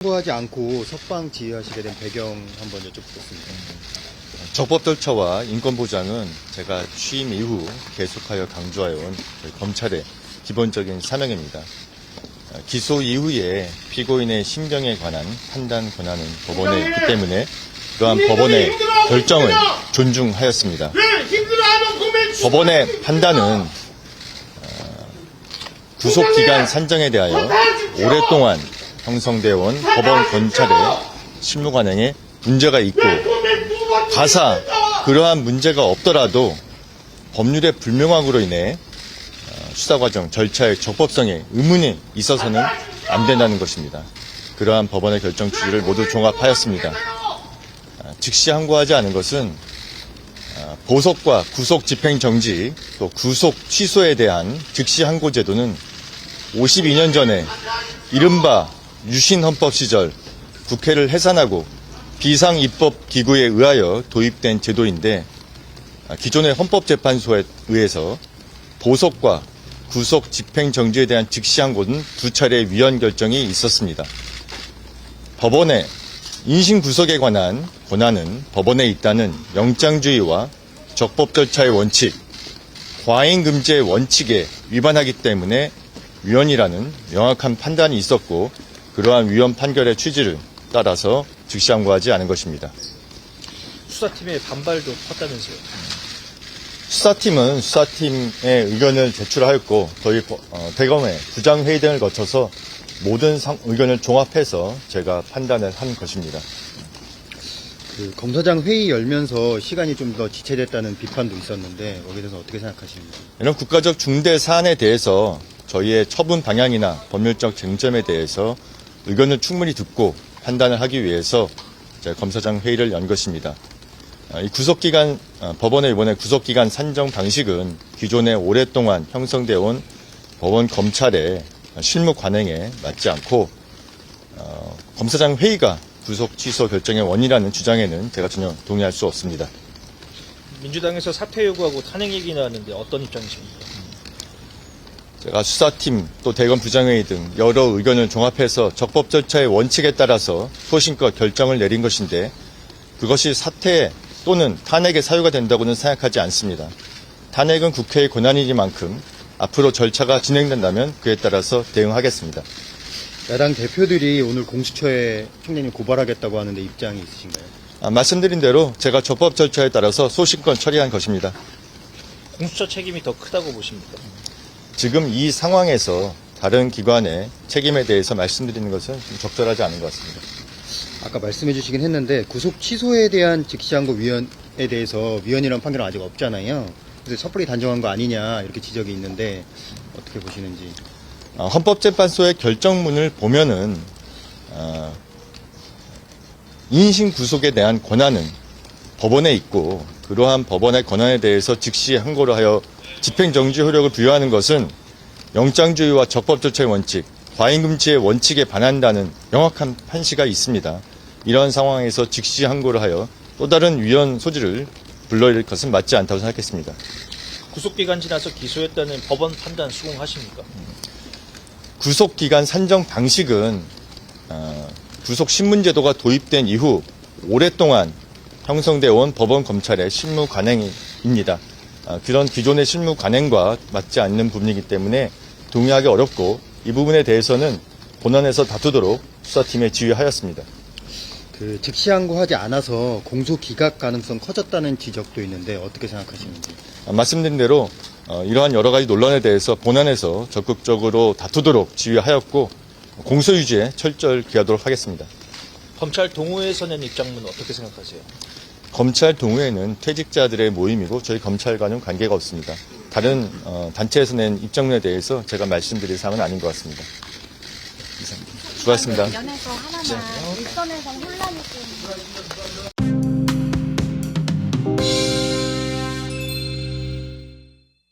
청구하지 않고 석방 지휘하시게 된 배경 한번 여쭤보겠습니다. 적법 절차와 인권 보장은 제가 취임 이후 계속하여 강조해온 검찰의 기본적인 사명입니다. 기소 이후에 피고인의 심경에 관한 판단 권한은 법원에 있기 때문에 그러한 법원의 결정을 존중하였습니다. 법원의 판단은 구속기간 산정에 대하여 오랫동안 형성되어 온 법원 검찰의 실무 관행에 문제가 있고 가사 그러한 문제가 없더라도 법률의 불명확으로 인해 수사과정 절차의 적법성에 의문이 있어서는 안 된다는 것입니다. 그러한 법원의 결정 취지를 모두 종합하였습니다. 즉시 항고하지 않은 것은 보석과 구속 집행정지 또 구속 취소에 대한 즉시 항고 제도는 52년 전에 이른바 유신헌법 시절 국회를 해산하고 비상입법기구에 의하여 도입된 제도인데 기존의 헌법재판소에 의해서 보석과 구속 집행정지에 대한 즉시 항고는 2차례 위헌 결정이 있었습니다. 법원의 인신구속에 관한 권한은 법원에 있다는 영장주의와 적법 절차의 원칙, 과잉금지의 원칙에 위반하기 때문에 위헌이라는 명확한 판단이 있었고 그러한 위헌 판결의 취지를 따라서 즉시 항고하지 않은 것입니다. 수사팀의 반발도 컸다면서요? 수사팀은 수사팀의 의견을 제출하였고 저희 대검의 부장회의 등을 거쳐서 모든 의견을 종합해서 제가 판단을 한 것입니다. 그 검사장 회의 열면서 시간이 좀 더 지체됐다는 비판도 있었는데 거기에 대해서 어떻게 생각하시는지? 이런 국가적 중대 사안에 대해서 저희의 처분 방향이나 법률적 쟁점에 대해서 의견을 충분히 듣고 판단을 하기 위해서 검사장 회의를 연 것입니다. 이 구속기간, 법원의 이번에 구속기간 산정 방식은 기존에 오랫동안 형성되어 온 법원 검찰의 실무 관행에 맞지 않고 검사장 회의가 구속 취소 결정의 원인이라는 주장에는 제가 전혀 동의할 수 없습니다. 민주당에서 사퇴 요구하고 탄핵 얘기 나왔는데 어떤 입장이십니까? 제가 수사팀 또 대검 부장회의 등 여러 의견을 종합해서 적법 절차의 원칙에 따라서 소신껏 결정을 내린 것인데 그것이 사퇴 또는 탄핵의 사유가 된다고는 생각하지 않습니다. 탄핵은 국회의 권한이니만큼 앞으로 절차가 진행된다면 그에 따라서 대응하겠습니다. 야당 대표들이 오늘 공수처에 총장님 고발하겠다고 하는데 입장이 있으신가요? 말씀드린 대로 제가 적법 절차에 따라서 소신껏 처리한 것입니다. 공수처 책임이 더 크다고 보십니까? 지금 이 상황에서 다른 기관의 책임에 대해서 말씀드리는 것은 좀 적절하지 않은 것 같습니다. 아까 말씀해 주시긴 했는데 구속 취소에 대한 즉시항고 위헌에 대해서 위헌이라는 판결은 아직 없잖아요. 그래서 섣불리 단정한 거 아니냐 이렇게 지적이 있는데 어떻게 보시는지. 헌법재판소의 결정문을 보면은 인신구속에 대한 권한은 법원에 있고 그러한 법원의 권한에 대해서 즉시 항고를 하여 집행정지 효력을 부여하는 것은 영장주의와 적법 절차의 원칙, 과잉금지의 원칙에 반한다는 명확한 판시가 있습니다. 이러한 상황에서 즉시 항고를 하여 또 다른 위헌 소지를 불러일으킬 것은 맞지 않다고 생각했습니다. 구속기간 지나서 기소했다는 법원 판단 수긍하십니까? 구속기간 산정 방식은 구속신문제도가 도입된 이후 오랫동안 형성되어 온 법원 검찰의 실무 관행입니다. 그런 기존의 실무 관행과 맞지 않는 부분이기 때문에 동의하기 어렵고 이 부분에 대해서는 본원에서 다투도록 수사팀에 지휘하였습니다. 그 즉시항고하지 않아서 공소 기각 가능성 커졌다는 지적도 있는데 어떻게 생각하시는지? 말씀드린 대로 이러한 여러 가지 논란에 대해서 본원에서 적극적으로 다투도록 지휘하였고 공소 유지에 철저히 기하도록 하겠습니다. 검찰 동호회에서 낸 입장문 어떻게 생각하세요? 검찰 동호회는 퇴직자들의 모임이고 저희 검찰과는 관계가 없습니다. 다른 단체에서 낸 입장문에 대해서 제가 말씀드릴 사항은 아닌 것 같습니다. 이상입니다. 수고하셨습니다. 관련해서 하나만 일선에서 혼란이 좀